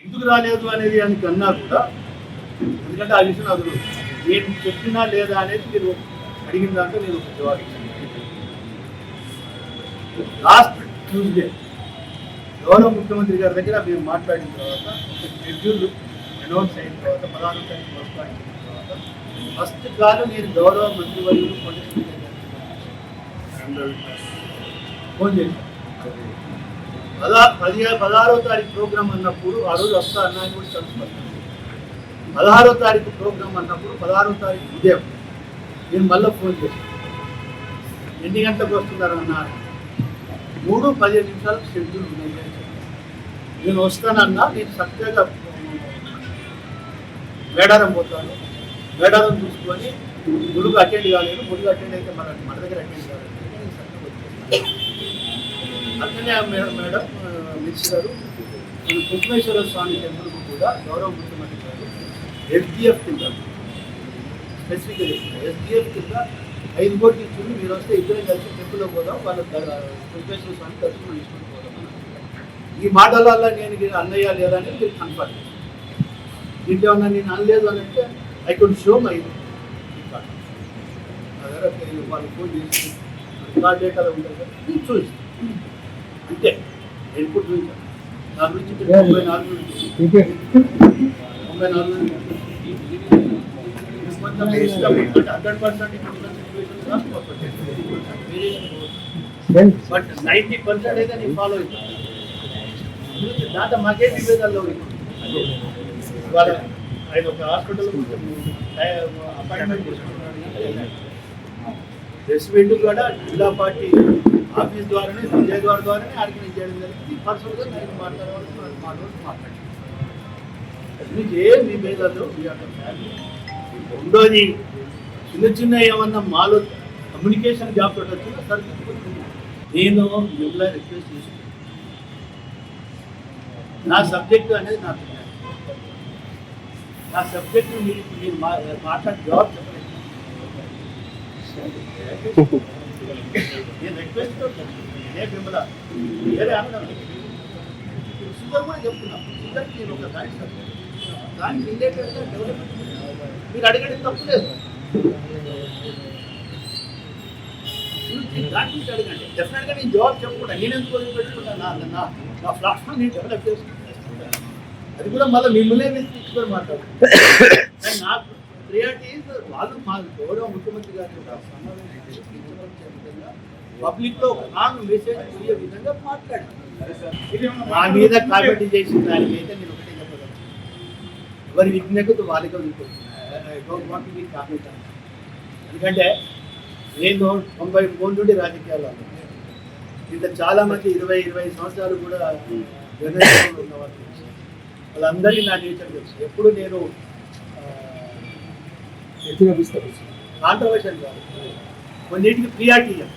ఎందుకు రాలేదు అనేది అని కన్నా కూడా, ఎందుకంటే ఆ విషయం అసలు నేను చెప్పినా లేదా అనేది మీరు అడిగిన దాంట్లో నేను ఒక జవాబు ఇచ్చాను. లాస్ట్ ట్యూస్డే గౌరవ ముఖ్యమంత్రి గారి దగ్గర మేము మాట్లాడిన తర్వాత షెడ్యూల్ అనౌన్స్ అయిన తర్వాత 16వ తారీఖు మాట్లాడిన తర్వాత ఫస్ట్ కాదు నేను గౌరవ మంత్రివర్యులు ఫోన్ చేశాను. 16వ తారీఖు ప్రోగ్రామ్ అన్నప్పుడు ఆ రోజు వస్తా అన్నాను కూడా చదువుతాను. 16వ తారీఖు ప్రోగ్రామ్ అన్నప్పుడు 16వ తారీఖు ఉదయం నేను మళ్ళీ ఫోన్ చేశాను. ఎన్ని గంటలకు వస్తున్నారు అన్నారు. 3:15 షెడ్యూల్ ఉన్నాయి. నేను వస్తానన్నా నేను చక్కగా మేడారం పోతాను. మేడారం చూసుకొని ములుగు అటెండ్ కాలేదు. ములుగు అటెండ్ అయితే మన దగ్గర అటెండ్ కాలేదు. నేను చక్కగా అట్లనే మేడం మినిస్టర్ గారు నేను కుక్మేశ్వర స్వామి టెంపుల్కు కూడా గౌరవ ముఖ్యమంత్రి గారు ఎస్డిఎఫ్ కింద స్పెసిఫిక్గా చెప్తున్నారు. ఎస్డిఎఫ్ కింద 5 కోట్లు ఇచ్చింది. మీరు వస్తే ఇద్దరం కలిసి టెంపుల్లో పోదాం, వాళ్ళ కుక్మేశ్వర స్వామి దర్శనం తీసుకొని పోదాం. ఈ మాటల వల్ల నేను అన్నయ్య లేదా అనేది మీరు కన్ఫర్మ్. దీంట్లో ఉన్నా నేను అనలేదు అని అంటే I could show my record. నా దగ్గర వాళ్ళు ఫోన్ చేసి రికార్డ్ డేటాలో ఉంటుంది కదా, నేను చూపిస్తాను. అంతే నేను కూడా చూపించాను. నా గురించి 94 బట్ 90% అయితే నేను ఫాలో అవుతాను. దాంట్లో మాకే విభేదాల్లో వాళ్ళ ఆయన ఒక హాస్పిటల్ అపాయింట్మెంట్ చేసుకుంటున్నాడు. ప్రెసిడెంట్ కూడా జిల్లా పార్టీ ఆఫీస్ ద్వారానే విజయ్ ద్వారానే ఆర్గనైజ్ చేయడం జరిగింది. పర్సనల్గా నేను మాట్లాడాను. ఏం విభేదాలు రెండోది చిన్న ఏమన్నా మాలో కమ్యూనికేషన్ గ్యాప్ వచ్చినా సరిపోతుంది. నేను మిమ్మల్ని రిక్వెస్ట్ చేసుకుంటాను. నా సబ్జెక్టు అనేది నాకు నా సబ్జెక్టు మీరు మాట్లాడి జవాబు చెప్పలేదు. నేను రిక్వెస్ట్ ఏ మిమ్మల్ని వేరే అనడం సుందర్ కూడా చెప్తున్నా. సుందర్కి నేను ఒక దానికి రిలేటెడ్గా డెవలప్మెంట్ మీరు అడగడం తప్పు లేదు. దాని గురించి అడగండి. డెఫినెట్గా నేను జవాబు చెప్పకుండా నేను ఎందుకు వదిలిపెట్టుకుంటాను. నా ప్లాట్ఫామ్ నేను డెవలప్ చేసుకుంటాను. అది కూడా మళ్ళీ మిమ్మల్నే తీసుకొని మాట్లాడుతున్నాను. నా ప్రియారిటీ వాళ్ళు మా గౌరవ ముఖ్యమంత్రి గారి విధంగా పబ్లిక్లో ఒక నాన్ మెసేజ్ పోయే విధంగా మాట్లాడాను. నా మీద కామెంట్ చేసిన దానికి అయితే నేను ఒకటే చెప్పగలను. ఎవరి విజ్ఞతకు వాళ్ళకే వదిలిపోతుంది కామెంట్. ఎందుకంటే నేను 93 నుండి రాజకీయాల్లో ఇంకా చాలామంది 20-25 సంవత్సరాలు కూడా జర్నలిస్టులు ఉన్నవాళ్ళు వాళ్ళందరికీ నా నేచర్ తెలుసు. ఎప్పుడు నేను కాంట్రవర్షియల్ కాదు, కొన్నింటికి ప్రియారిటీ ఇవ్వాలి.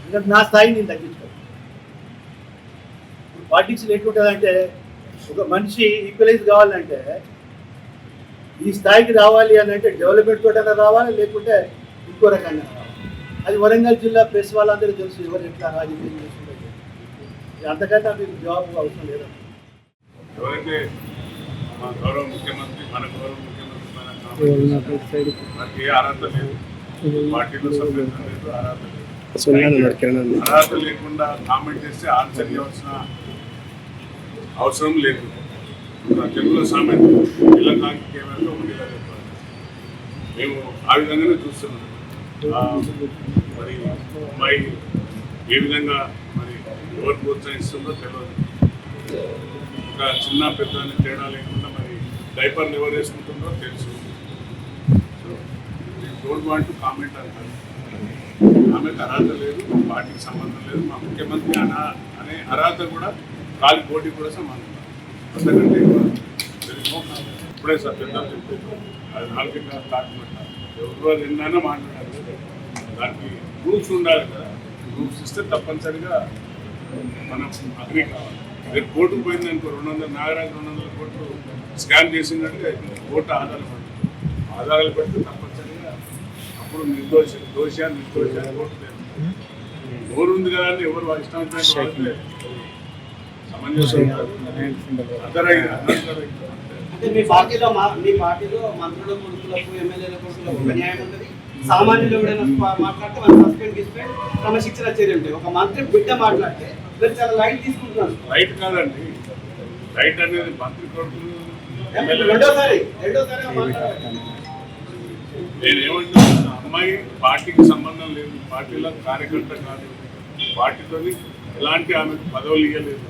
ఎందుకంటే నా స్థాయి నేను తగ్గించుకోను. ఇప్పుడు పాలిటిక్స్లో ఎట్లుంటుందంటే ఒక మనిషి ఈక్వలైజ్ కావాలంటే ఈ స్థాయికి రావాలి అని అంటే డెవలప్మెంట్ తోటైనా రావాలి, లేకుంటే ఇంకో రకంగా రావాలి. అది వరంగల్ జిల్లా ప్రెస్ వాళ్ళందరూ తెలుసు ఎవరు ఎట్లా రాజకీయం చేస్తుంటారు. అంతకంటే మీకు జవాబు అవసరం లేదు. ఎవరైతే మన గౌరవ ముఖ్యమంత్రి మనకి ఏ అర్హత లేదు, పార్టీలో సభ్యత్వం లేదు, అర్హత లేకుండా కామెంట్ చేస్తే ఆన్సర్ ఇవ్వాల్సిన అవసరం లేదు. తెలుగులో సామెత ఇలా కాకి కేవలం ఒకటిగా చెప్పాలి. మేము ఆ విధంగానే చూస్తున్నాం. మరి అమ్మాయి ఏ విధంగా మరి ఎవరు ప్రోత్సహిస్తుందో తెలియదు. ఒక చిన్న పెద్ద తేడా లేకుండా మరి డైపర్లు ఎవరు వేసుకుంటుందో తెలుసు. So don't want to comment అంటారు. ఆమెకు అర్హత లేదు, పార్టీకి సంబంధం లేదు. మా ముఖ్యమంత్రి అనే అర్హత కూడా కాలి పోటీ కూడా సంబంధం. అంతకంటే ఇప్పుడే సార్ పెద్దలు చెప్పారు. అది 4 డాక్యుమెంట్ ఎవరు నిన్న మాట్లాడారు. దానికి ప్రూఫ్స్ ఉండాలి కదా. ప్రూఫ్స్ ఇస్తే తప్పనిసరిగా మనం అగ్రి కావాలి. రేపు కోర్టుకు పోయింది అనుకో 200 నాగరాజు 200 కోట్లు స్కామ్ చేసినట్టుగా కోర్టు ఆధారాలు పెడితే తప్పనిసరిగా అప్పుడు దోషాన్ని కోర్టు లేదు. నోరు ఉంది కదా అని ఎవరు ఇష్టం సమంజసం కాదు. అంటే మీ పార్టీలో మంత్రుల కొడుకులకు ఎమ్మెల్యేల కొడుకులకు ఒక న్యాయం ఉంటుంది, సామాన్యులు ఎవరైనా మాట్లాడితే వాళ్ళు సస్పెండ్ చేస్తే క్రమశిక్షణ చర్యలు ఉంటాయి. ఒక మంత్రి బిడ్డ మాట్లాడితే మీరు చాలా లైట్ తీసుకుంటున్నారు. రైట్ కాదండి, రైట్ అనేది మంత్రి కొడుకులు రెండోసారి నేనేమంటున్నా, అమ్మాయి పార్టీకి సంబంధం లేదు, పార్టీలో కార్యకర్త కాదు, పార్టీతో ఎలాంటి ఆమెకు పదవులు ఇవ్వలేదు.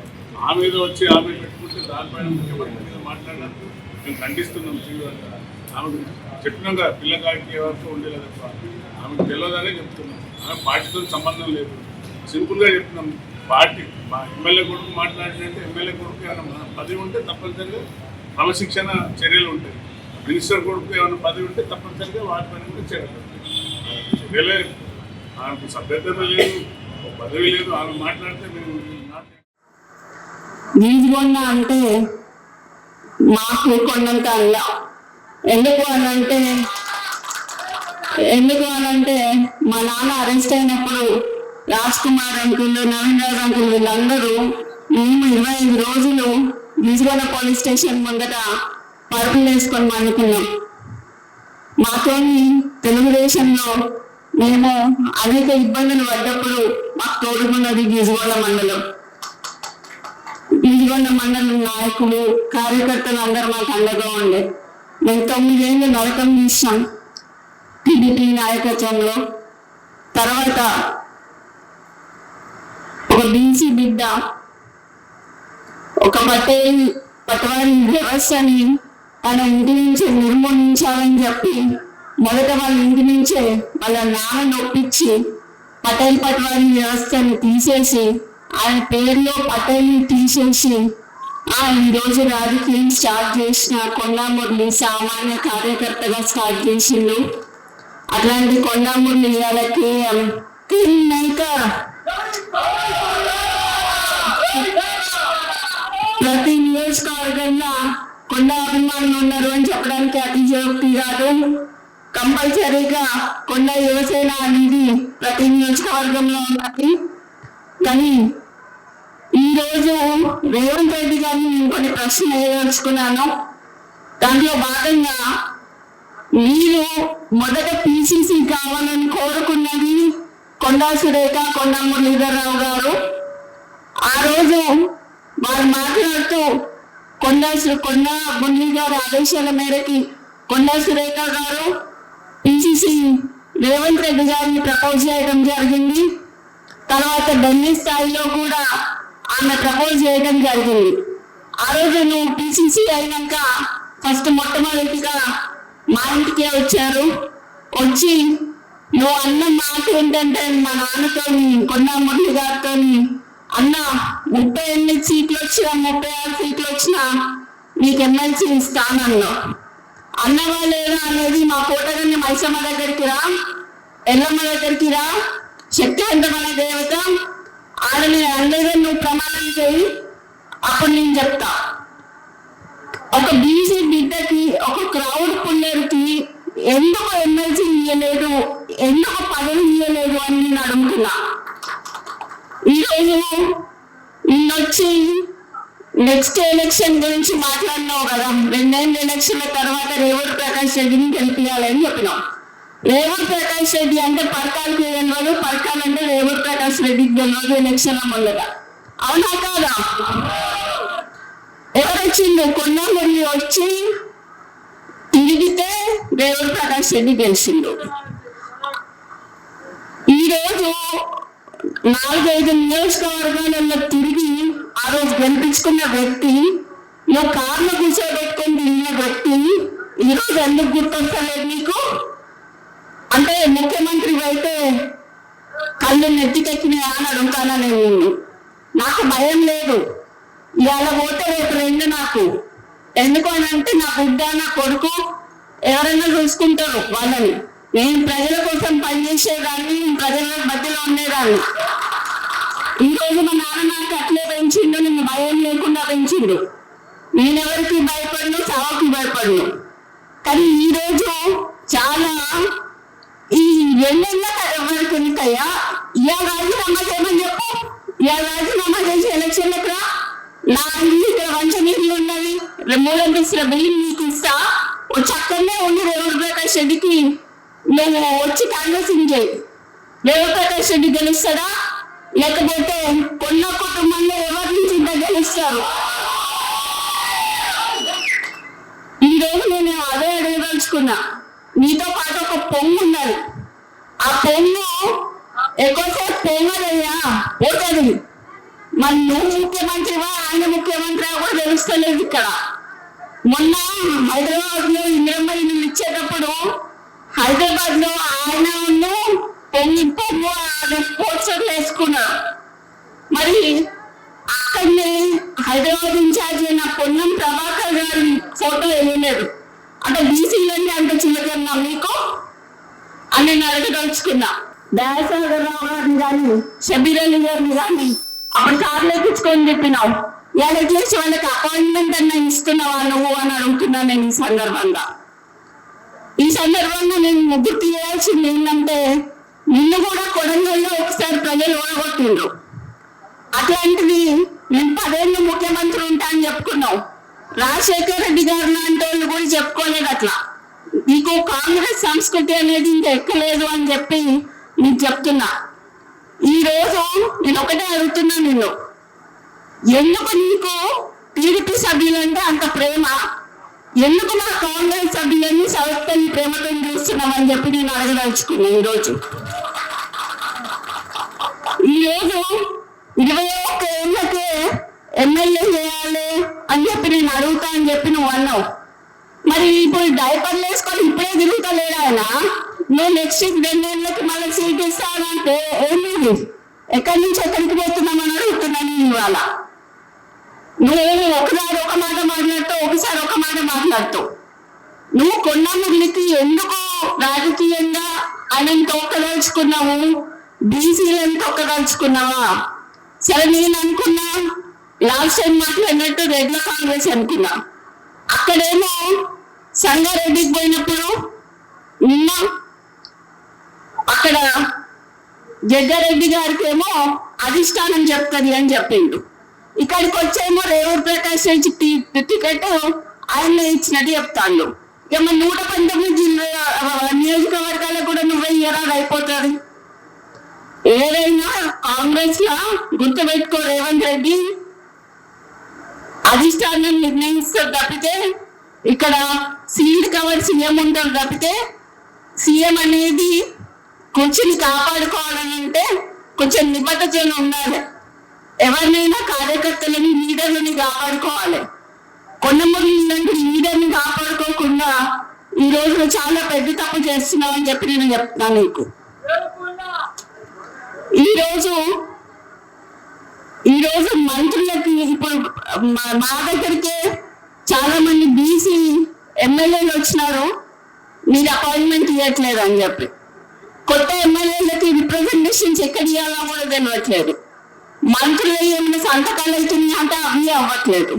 ఆమె మీద వచ్చి ఆమె పెట్టుకుంటే దానిపైన ముఖ్యమంత్రి మీద మాట్లాడినట్టు మేము ఖండిస్తున్నాం తీవ్రంగా. ఆమెకు చెప్పినాం కదా, పిల్లకాయకి ఎవరితో ఉండేది తప్ప ఆమెకు తెలియదనే చెప్తున్నాం. ఆమె పార్టీతో సంబంధం లేదు, సింపుల్గా చెప్తున్నాం. పార్టీ మా ఎమ్మెల్యే కొడుకు మాట్లాడినంటే ఎమ్మెల్యే కొడుకు ఏమైనా పదవి ఉంటే తప్పనిసరిగా క్రమశిక్షణ చర్యలు ఉంటాయి. మినిస్టర్ కొడుకు ఏమైనా పదవి ఉంటే తప్పనిసరిగా వాటి పైన కూడా చర్యలు ఉంటాయి. చర్యలే ఆమెకు సభ్యత లేదు, పదవి లేదు. ఆమె మాట్లాడితే మేము గీజుకొండ అంటే మాకు కొండంత అల్ల. ఎందుకు అనంటే మా నాన్న అరెస్ట్ అయినప్పుడు రాజ్ కుమార్ అంకుల్, నవీన్ రాజ్ అంకుల్ వీళ్ళందరూ మేము 25 రోజులు గీజుకొండ పోలీస్ స్టేషన్ ముందట పరుపులు వేసుకొని పండుకున్నాం. మాతో తెలుగుదేశంలో మేము అనేక ఇబ్బందులు పడ్డప్పుడు మాకు తోడుకున్నది గీజుకొండ మండలం. గీజుకొండ మండలం నాయకులు, కార్యకర్తలు అందరూ మాకు అండగా ఉండే. మేము 9 ఏళ్ళు నరకం తీసాం టీడీపీ నాయకత్వంలో. తర్వాత ఒక బీసీ బిడ్డ ఒక పటవారి వ్యవస్థని తన ఇంటి నుంచి నిర్మూలించాలని చెప్పి మొదట వాళ్ళ ఇంటి నుంచే వాళ్ళ నాన్న ఒప్పించి పటవారి వ్యవస్థని తీసేసి ఆయన పేరులో పటేల్ని తీసేసి ఈరోజు రాజకీయం స్టార్ట్ చేసిన కొండా మురళి సామాన్య కార్యకర్తగా స్టార్ట్ చేసిండు. అట్లాంటి కొండా మురళి ఇవాళకి ప్రతి నియోజకవర్గంలో కొండా అభిమానులు ఉన్నారు అని చెప్పడానికి అతిశయోక్తి కాదు. కంపల్సరీగా కొండా యువసేన అనేది ప్రతి నియోజకవర్గంలో ఉన్నది. కానీ ఈరోజు రేవంత్ రెడ్డి గారిని నేను కొన్ని ప్రశ్నలు వేయదలుచుకున్నాను. దాంట్లో భాగంగా మీరు మొదట పిసిసి కావాలని కోరుకున్నది కొండా సురేఖ, కొండా మురళీధరరావు గారు. ఆ రోజు వారు మాట్లాడుతూ కొండా మురళీ గారి ఆదేశాల మేరకి కొండా సురేఖ గారు పిసిసి రేవంత్ రెడ్డి గారిని ప్రపోజ్ చేయడం జరిగింది. తర్వాత ఢిల్లీ స్థాయిలో కూడా ఆమె ప్రపోజ్ చేయడం జరిగింది. ఆ రోజు నువ్వు పిసిసి అయినాక ఫస్ట్ మొట్టమొదటిగా మా ఇంటికే వచ్చారు. వచ్చి నువ్వు అన్న మాట ఏంటంటే మా నాన్నతో కొండా మురళి గారితో అన్న 38 సీట్లు వచ్చినా 36 సీట్లు వచ్చినా నీకు ఎమ్మెల్సీ ఇస్తానన్నా. అన్నవా లేదా అనేది మా కోటగాని మైసమ్మ దగ్గరికి రా, ఎల్లమ్మ దగ్గరికి రా, శక్తివంతమైన దేవత ఆడని అందరూ నువ్వు ప్రమాణం చేయి, అప్పుడు నేను చెప్తా. ఒక బీసీ బిడ్డకి, ఒక క్రౌడ్ పుల్లర్కి ఎందుకు ఎమ్మెల్సీ ఇవ్వలేదు, ఎందుకు పదవి ఇవ్వలేదు అని నేను అడుగుతున్నా. ఈరోజు నిన్నొచ్చి నెక్స్ట్ ఎలక్షన్ గురించి మాట్లాడినావు కదా, 2 ఎలక్షన్ల తర్వాత రేవంత్ ప్రకాష్ రెడ్డిని గెలిపించాలని చెప్పినావు. రేవంత్ ప్రకాష్ రెడ్డి అంటే పరకాలకి తెలియదు, పరకాలంటే రేవంత్ ప్రకాష్ రెడ్డికి తెలియదు ఎలక్షన్ల ముందట. అవునా కాదా? ఎవరొచ్చిండు? కొండా మురళి వచ్చి తిరిగితే రేవంత్ ప్రకాష్ రెడ్డి గెలిచిండు. ఈరోజు 4-5 నియోజకవర్గాలలో తిరిగి ఆ రోజు గెలిపించుకున్న వ్యక్తి, నువ్వు కార్లో కూర్చోబెట్టుకొని తిరిగిన వ్యక్తి ఈరోజు ఎందుకు గుర్తొస్తలేదు నీకు? అంటే ముఖ్యమంత్రి అయితే కళ్ళు నెత్తికెక్కినాయా అని అడుగుతానా నేను. నాకు భయం లేదు. ఇవాళ పోతే రేపు 2 నాకు. ఎందుకు అని అంటే నా బిడ్డ, నా కొడుకు ఎవరైనా చూసుకుంటారు వాళ్ళని. నేను ప్రజల కోసం పనిచేసేదాన్ని, ప్రజల మధ్యలో ఉండేదాన్ని. ఈరోజు మా నాన్న నాకు అట్లే పెంచిండు, నేను భయం లేకుండా పెంచిండు. నేనెవరికి భయపడను, చావుకి భయపడను. కానీ ఈరోజు చాలా ఈ 2 ఏళ్ళ ఎవరికి ఎన్నికయ్యా, ఇవాళ రాజీనామా చేయమని చెప్పు, ఇవాళ రాజీనామా చేసి ఎలక్షన్లకు రా. నా ఇల్లు ఇక్కడ మంచినీళ్ళు ఉన్నది, 3 అంతస్తుల బిల్డింగ్ నీకు ఇస్తా, వచ్చి అక్కడనే ఉండి రేవంత్ ప్రకాష్ రెడ్డికి నువ్వు వచ్చి కాంగ్రెసింగ్ చేయి. రేవంత్ ప్రకాష్ రెడ్డి గెలుస్తాడా, లేకపోతే కొన్న కుటుంబంలో ఎవరి నుంచి ఇంత గెలుస్తారు? ఈ రోజు నేను అదే అడగదలుచుకున్నా. నీతో పాటు ఒక పొంగు ఉన్నది, ఆ పొంగు ఎక్కువసేపు పొంగదయ్యా పోతుంది. మరి నువ్వు ముఖ్యమంత్రివా ఆయన ముఖ్యమంత్రి కూడా తెలుస్తలేదు. ఇక్కడ మొన్న హైదరాబాద్ లో ఇందిరమ్మ ఇల్లు ఇచ్చేటప్పుడు హైదరాబాద్ లో ఆయన పొంగు పోస్టర్లు వేసుకున్నారు. మరి అక్కడనే హైదరాబాద్ ఇన్ఛార్జ్ అయిన పొన్నం ప్రభాకర్ గారి ఫోటో వేయలేదు. అంటే బీసీలన్నీ అంత చిన్నకన్నా మీకు అని నేను అడగదలుచుకున్నా. దయాసాగర్ రావు గారిని కానీ షబీర్ అలీ గారిని కానీ అప్పుడు కార్లు ఎక్కించుకొని చెప్పినావు, ఇవాళ ఎట్లేసి వాళ్ళకి అపాయింట్మెంట్ అన్న ఇస్తున్నావా నువ్వు అని అడుగుతున్నా నేను. ఈ సందర్భంగా నేను గుర్తు చేయాల్సింది ఏంటంటే, నిన్ను కూడా కొడంగల్లో ఒకసారి ప్రజలు ఓడగొట్టిండ్రు. అట్లాంటిది నేను 10 ఏళ్ళు ముఖ్యమంత్రి ఉంటా అని చెప్పుకున్నావు. రాజశేఖర రెడ్డి గారు లాంటి వాళ్ళు కూడా చెప్పుకోలేదు అట్లా. నీకు కాంగ్రెస్ సంస్కృతి అనేది ఇంకా ఎక్కలేదు అని చెప్పి నీకు చెప్తున్నా. ఈ రోజు నేను ఒకటే అడుగుతున్నా నిన్ను, ఎందుకు నీకు టీడీపీ సభ్యులంటే అంత ప్రేమ, ఎందుకు మా కాంగ్రెస్ సభ్యులని సవత్తని ప్రేమతో చూస్తున్నామని చెప్పి నేను అడగదలుచుకున్నా. ఈరోజు 21 ఏళ్ళకే ఎమ్మెల్యే చేయాలి అని చెప్పి నేను అడుగుతా అని చెప్పి నువ్వు అన్నావు. మరి ఇప్పుడు డైపర్లు వేసుకొని ఇప్పుడే తిరుగుతలేడు ఆయన. నువ్వు నెక్స్ట్ 2 ఏళ్ళకి మళ్ళీ సీట్ ఇస్తానంటే ఏమి, ఎక్కడి నుంచి ఎక్కడికి పోతున్నామని అడుగుతున్నాను. ఇవాళ నువ్వు ఒకసారి ఒక మాట మాట్లాడుతావు, ఒకసారి ఒక మాట మాట్లాడుతావు. నువ్వు కొన్న మురళికి ఎందుకు రాజకీయంగా ఆయనను తొక్కదలుచుకున్నావు, బీసీలను తొక్కదలుచుకున్నావా? సరే, నేను అనుకున్నా లాస్ట్ టైం మాట్లాడినట్టు రెడ్ల కాంగ్రెస్ అనుకున్నా. అక్కడేమో సంగారెడ్డికి పోయినప్పుడు నిన్న అక్కడ జగ్గారెడ్డి గారికి ఏమో అధిష్టానం చెప్తుంది అని చెప్పిండు. ఇక్కడికి వచ్చేమో రేవంత్ ప్రకాష్ రెడ్డి టికెట్ ఆయన ఇచ్చినట్టు చెప్తాను. ఇక మన 119 నియోజకవర్గాలకు కూడా నువ్వే ఇయరాలు అయిపోతుంది. ఏదైనా కాంగ్రెస్ లా గుర్తుపెట్టుకో, రేవంత్ రెడ్డి అధిష్టానం నిర్ణయిస్తారు తప్పితే ఇక్కడ సీల్డ్ కవర్ సీఎం ఉంటారు తప్పితే, సీఎం అనేది కుర్చీని కాపాడుకోవాలనంటే కొంచెం నిబద్ధత ఉండాలి. ఎవరినైనా కార్యకర్తలని లీడర్లని కాపాడుకోవాలి. కొండమూరి లాంటి లీడర్ని కాపాడుకోకుండా ఈ రోజు చాలా పెద్ద తప్పు చేస్తున్నావు అని చెప్పి నేను చెప్తున్నాను నీకు. ఈరోజు మంత్రులకి ఇప్పుడు మా దగ్గరికే చాలా మంది బీసీ ఎమ్మెల్యేలు వచ్చినారు, మీరు అపాయింట్మెంట్ ఇవ్వట్లేదు అని చెప్పి. కొత్త ఎమ్మెల్యేలకి రిప్రజెంటేషన్స్ ఎక్కడ ఇవ్వాలో కూడా తెలియట్లేదు. మంత్రులు ఏమైనా సంతకాలు అవుతున్నాయి అంటే అవి అవ్వట్లేదు.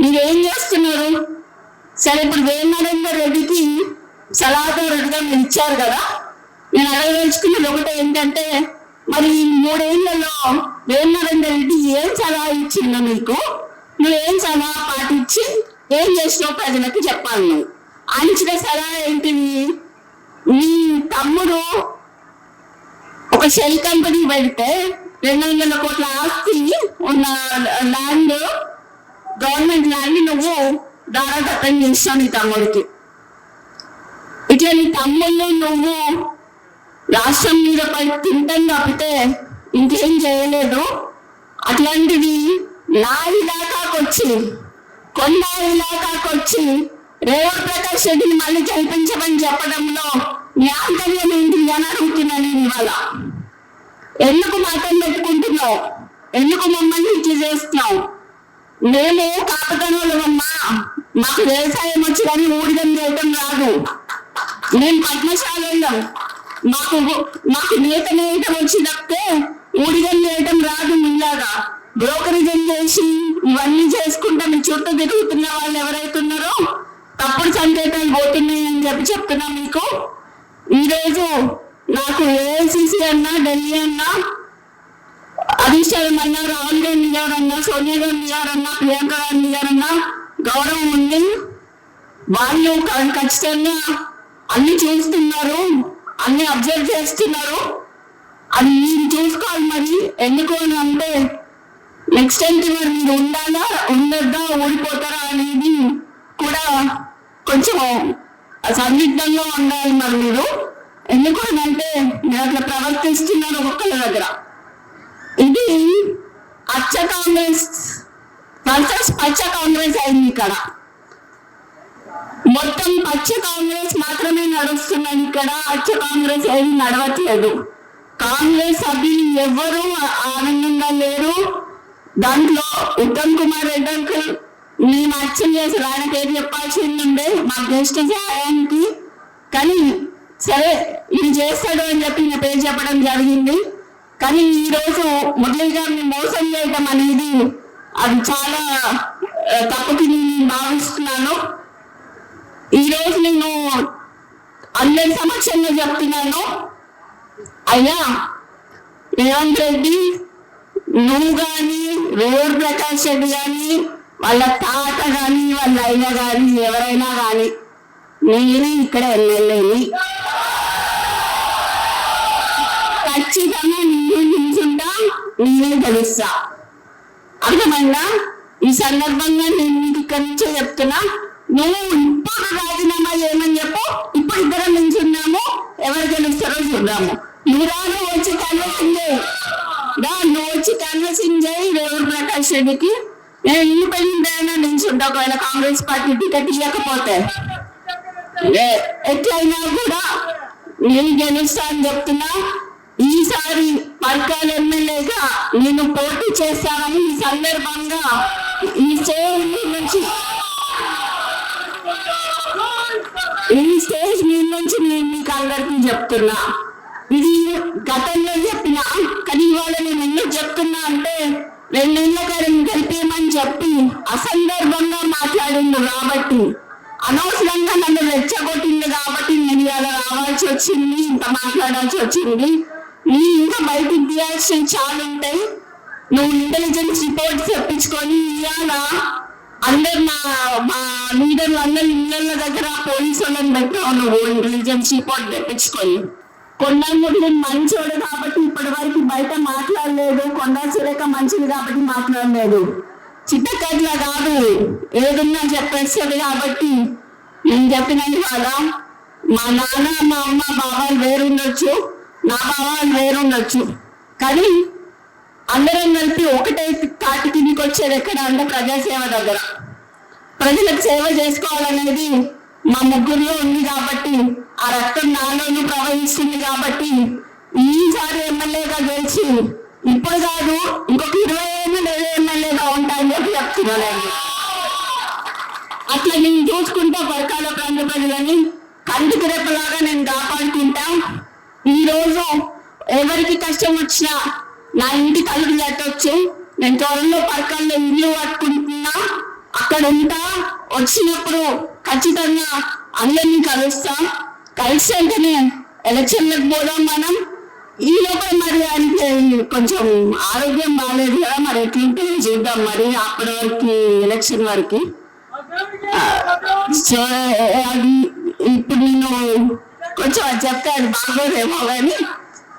మీరేం చేస్తున్నారు? సరే, ఇప్పుడు వేణునరేందర్ రెడ్డికి సలహాదారుడిగా మీరు ఇచ్చారు కదా. నేను అడగదలుచుకున్నది ఒకటే ఏంటంటే, మరి 3 ఏళ్లలో వేణునరేందర్ రెడ్డి ఏం సలహా ఇచ్చిందో నీకు, నువ్వేం సలహా పాటించి ఏం చేసినావు ప్రజలకు చెప్పాలి. నువ్వు అంచిన సలహా ఏంటిది? నీ తమ్ముడు ఒక షెల్ కంపెనీ పెడితే 200 కోట్ల ఆస్తి ఉన్న ల్యాండ్, గవర్నమెంట్ ల్యాండ్ నువ్వు దారాదత్తం చేస్తావు నీ తమ్ముడికి. ఇట్లా నీ తమ్ముళ్ళు నువ్వు రాష్ట్రం మీద పై తింటాం తప్పితే ఇంకేం చేయలేదు. అట్లాంటిది నా ఇలాకాకొచ్చి, కొండ ఇలాకాకొచ్చి రేవంత్ ప్రకాష్ రెడ్డిని మళ్ళీ గెలిపించమని చెప్పడంలో నీ ఆంతర్యం ఏంటి అని అడుగుతున్నాను. ఇవాళ ఎందుకు మాటలు పెట్టుకుంటున్నావు? ఎందుకు మమ్మల్ని ఇట్లా చేస్తున్నావు? మేము కాకతనులమమ్మా, మాకు వ్యవసాయం వచ్చి కానీ ఊడిగం చేయటం రాదు. మేము పద్మశాలలో మాకు నేత నేయటం వచ్చి తప్పితే ఊడిగం చేయటం రాదు. మీలాగా బ్రోకరేజం చేసి ఇవన్నీ చేసుకుంటా మీ చుట్టూ తిరుగుతున్న వాళ్ళు ఎవరైతున్నారో తప్పుడు సంకేతాలు పోతున్నాయి అని చెప్పి చెప్తున్నా మీకు. ఈరోజు నాకు ఏఐసిసి అన్నా, ఢిల్లీ అన్నా, అధిష్టానమన్నా, రాహుల్ గాంధీ గారన్నా, సోనియా గాంధీ గారన్నా, ప్రియాంక గాంధీ గారన్నా గౌరవం ఉంది. వాళ్ళు ఖచ్చితంగా అన్ని చూస్తున్నారు, అన్ని అబ్జర్వ్ చేస్తున్నారు. అది మీరు చూసుకోవాలి. మరి ఎందుకు అని అంటే నెక్స్ట్ టైం మరి మీరు ఉండాలా ఉండద్దా ఓడిపోతారా అనేది కూడా కొంచెం సందిగ్ధంగా ఉండాలి. మరి మీరు ఎందుకు అని అంటే మీరు అట్లా ప్రవర్తిస్తున్నారు ఒక్కొక్కరి దగ్గర. ఇది అచ్చ కాంగ్రెస్ వర్సెస్ పచ్చ కాంగ్రెస్ అయింది. ఇక్కడ మొత్తం పచ్చ కాంగ్రెస్ మాత్రమే నడుస్తున్నది, ఇక్కడ అచ్చ కాంగ్రెస్ ఏది నడవట్లేదు. కాంగ్రెస్ సభ్యులు ఎవరు ఆనందంగా లేరు. దాంట్లో ఉత్తమ్ కుమార్ రెడ్డి అంకుల్ మేము యాక్షన్ చేసి ఆయన పేరు చెప్పాల్సింది ఉండే మా గెస్ట్ సహాయానికి, కానీ సరే ఇది చేస్తాడు అని చెప్పి నా పేరు చెప్పడం జరిగింది. కానీ ఈరోజు మురళీ గారిని మోసం చేయటం అనేది అది చాలా తప్పుకి నేను భావిస్తున్నాను. ఈరోజు నేను అందరి సమక్షంలో చెప్తున్నాను, అయ్యా రేవంత్ రెడ్డి, నువ్వు కానీ, రేవూర్ ప్రకాష్ రెడ్డి కానీ, వాళ్ళ తాత కానీ, వాళ్ళ అయ్య కానీ, ఎవరైనా కానీ నేనే ఇక్కడ ఎమ్మెల్యేని, ఖచ్చితంగా నేను నిల్చుంటా, నేనే గెలుస్తా. అర్థమైందా? ఈ సందర్భంగా నేను మీకు ఇక్కడి నుంచే చెప్తున్నా, నువ్వు ఇప్పుడు రాజీనామా చేయమని చెప్పు. ఇప్పుడు ఇద్దరం నిల్చున్నాము, ఎవరు గెలుస్తారో చూద్దాము. నువ్వు వచ్చి కన్వర్సింగ్ చేయి, నువ్వు వచ్చి కన్వర్సింగ్ చేయి రేవూర్ ప్రకాష్ రెడ్డికి. నేను ఇండిపెండెంట్ అయినా నిల్చుంటా. ఒకవేళ కాంగ్రెస్ పార్టీ టికెట్ ఇవ్వకపోతే ఎట్లయినా కూడా నేను గెలుస్తా అని చెప్తున్నా. ఈసారి పర్కాల ఎమ్మెల్యేగా నేను పోటీ చేస్తానని ఈ సందర్భంగా ఈ స్టేజ్ నుంచి నేను మీకు అందరికీ చెప్తున్నా. ఇది గతంలో చెప్పినా, కానీ ఇవాళ నేను ఎందుకు చెప్తున్నా అంటే 2 ఏళ్ల కాలం గెలిపేయమని చెప్పి అసందర్భంగా మాట్లాడిండు కాబట్టి, అనవసరంగా నన్ను రెచ్చగొట్టింది కాబట్టి నేను ఇవాళ రావాల్సి వచ్చింది, ఇంత మాట్లాడాల్సి వచ్చింది. నీ ఇంకా బయటికి తీయాల్సిన చాలా ఉంటాయి. నువ్వు ఇంటెలిజెన్స్ రిపోర్ట్స్ తెప్పించుకొని ఇవాళ అందరు మా లీడర్లు అందరు ఇళ్ళ దగ్గర పోలీసు వాళ్ళని పెట్టావు. నువ్వు ఇంటెలిజెన్స్ రిపోర్ట్ తెప్పించుకొని కొండమురళి మంచోడు కాబట్టి ఇప్పటి వరకు బయట మాట్లాడలేదు, కొండా సురేఖ మంచిది కాబట్టి మాట్లాడలేదు. చిట్టకట్ల కాదు, ఏదన్నా చెప్పేస్తుంది కాబట్టి నేను చెప్పినట్టు కదా. మా నాన్న, మా అమ్మ, బాబాలు వేరుండొచ్చు, నా బాబాలు వేరుండొచ్చు, కానీ అందరం కలిపి ఒకటే కాటి కిందికి వచ్చేది ఎక్కడ అంటే ప్రజాసేవ దగ్గర. ప్రజలకు సేవ చేసుకోవాలనేది మా ముగ్గురులో ఉంది కాబట్టి, ఆ రక్తం నాలోనూ ప్రవహిస్తుంది కాబట్టి ఈసారి ఎమ్మెల్యేగా గెలిచి ఇప్పుడు కాదు ఇంకొక 20 ఏళ్ళు నేనే ఎమ్మెల్యేగా ఉంటా అని చెప్పి చెప్తున్నాను. అట్లా నేను చూసుకుంటా పరకాల ప్రాంత ప్రజలని కంటికి రెప్పలాగా నేను కాపాడుకుంటా. ఈరోజు ఎవరికి కష్టం వచ్చినా నా ఇంటి తలుపు తట్టొచ్చు. నేను త్వరలో పరకాల్లో ఇల్లు పట్టుకుంటున్నా, అక్కడ ఉంటా. వచ్చినప్పుడు ఖచ్చితంగా అందరినీ కలుస్తా. కలిసి వెంటనే ఎలక్షన్లకు పోదాం మనం. ఈ లోపల మరి ఆయనకి కొంచెం ఆరోగ్యం బాగాలేదు కదా, మరి ఎట్లుంటే చూద్దాం. మరి అప్పటి వరకు ఎలక్షన్ వరకు సో అది ఇప్పుడు నేను కొంచెం అది చెప్తే అది బాగోదేమో కానీ,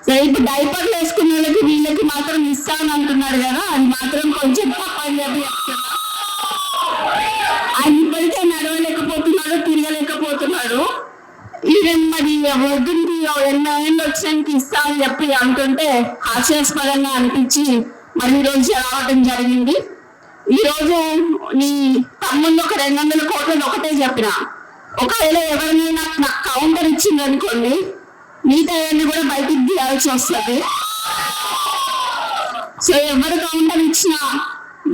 సో ఇప్పుడు డైపర్లు వేసుకున్న వాళ్ళకి వీళ్ళకి మాత్రం ఇస్తాను అంటున్నాడు కదా, అది మాత్రం కొంచెం తప్పని చెప్పి చెప్తున్నా. ఆయన ఇప్పటికే నడవలేకపోతున్నాడు, తిరగలేకపోతున్నాడు. ఈవెన్ మరి వద్దుకి 8 ఏళ్ళు వచ్చినానికి ఇస్తా అని చెప్పి అంటుంటే హాస్యాస్పదంగా అనిపించి మరి ఈరోజు రావడం జరిగింది. ఈరోజు నీ తమ్ముళ్ళు ఒక 200 కోట్లు ఒకటే చెప్పిన, ఒకవేళ ఎవరినైనా నాకు కౌంటర్ ఇచ్చింది అనుకోండి, మిగతా అన్ని కూడా బయటికి తీయాల్సి వస్తుంది. సో ఎవరు కౌంటర్ ఇచ్చినా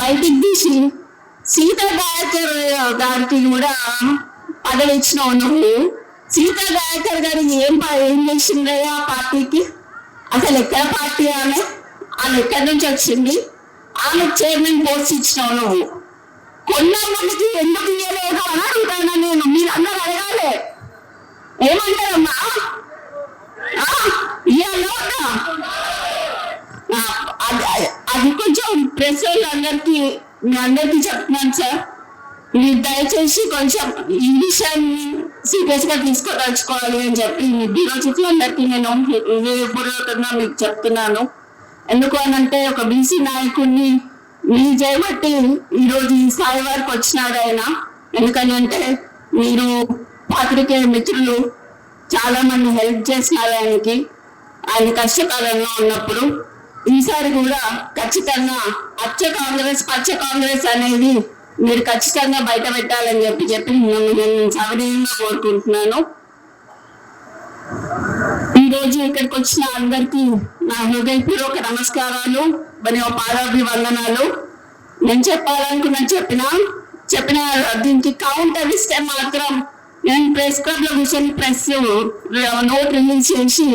బయటికి తీసి సీతా గాయకర్ గారికి కూడా పదవి ఇచ్చినావు నువ్వు. సీతా గాయకర్ గారు ఏం చేసింది ఆ పార్టీకి? అసలు ఎక్కడ పార్టీ ఆమె ఎక్కడి నుంచి వచ్చింది? ఆమె చైర్మన్ పోస్ట్ ఇచ్చినావు నువ్వు. కొన్నాళ్ళకి ఎందుకు ఇవ్వలేదు అని అడుగుతానా నేను. మీరందరూ అడగాలి. ఏమంటారమ్మా? ఇవ్వాలి ప్రెస్ వాళ్ళందరికీ మీ అందరికీ చెప్తున్నాను సార్, మీరు దయచేసి కొంచెం ఈ విషయాన్ని సీరియస్ గా తీసుకోదలుచుకోవాలి అని చెప్పి అందరికీ నేను హృదయపూర్వకంగా మీకు చెప్తున్నాను. ఎందుకు అనంటే ఒక బీసీ నాయకుడిని మీరు చేయబట్టి ఈరోజు ఈ స్థాయి వరకు వచ్చినాడు ఆయన. ఎందుకంటే మీరు పాత్రికేయ మిత్రులు చాలా మంది హెల్ప్ చేసినారు ఆయనకి, ఆయన కష్టకాలంలో ఉన్నప్పుడు. ఈసారి కూడా ఖచ్చితంగా పచ్చ కాంగ్రెస్ అనేది మీరు ఖచ్చితంగా బయట పెట్టాలని చెప్పి నేను సవినయంగా కోరుకుంటున్నాను. ఈ రోజు ఇక్కడికి వచ్చిన అందరికీ నా హృదయపూర్వక నమస్కారాలు మరియు పాదాభివందనాలు. నేను చెప్పిన దీనికి కౌంటర్ ఇస్తే మాత్రం నేను ప్రెస్ క్లబ్ లో కూర్చొని ప్రెస్ నోట్ రిలీజ్ చేసి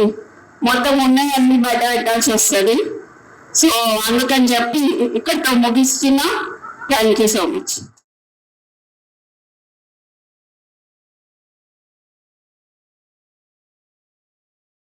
మొత్తం ఉన్నాయన్నీ బయట పెట్టాల్సి వస్తుంది. సో అందుకని చెప్పి ఇక్కడితో ముగిస్తున్నా. Thank you so much.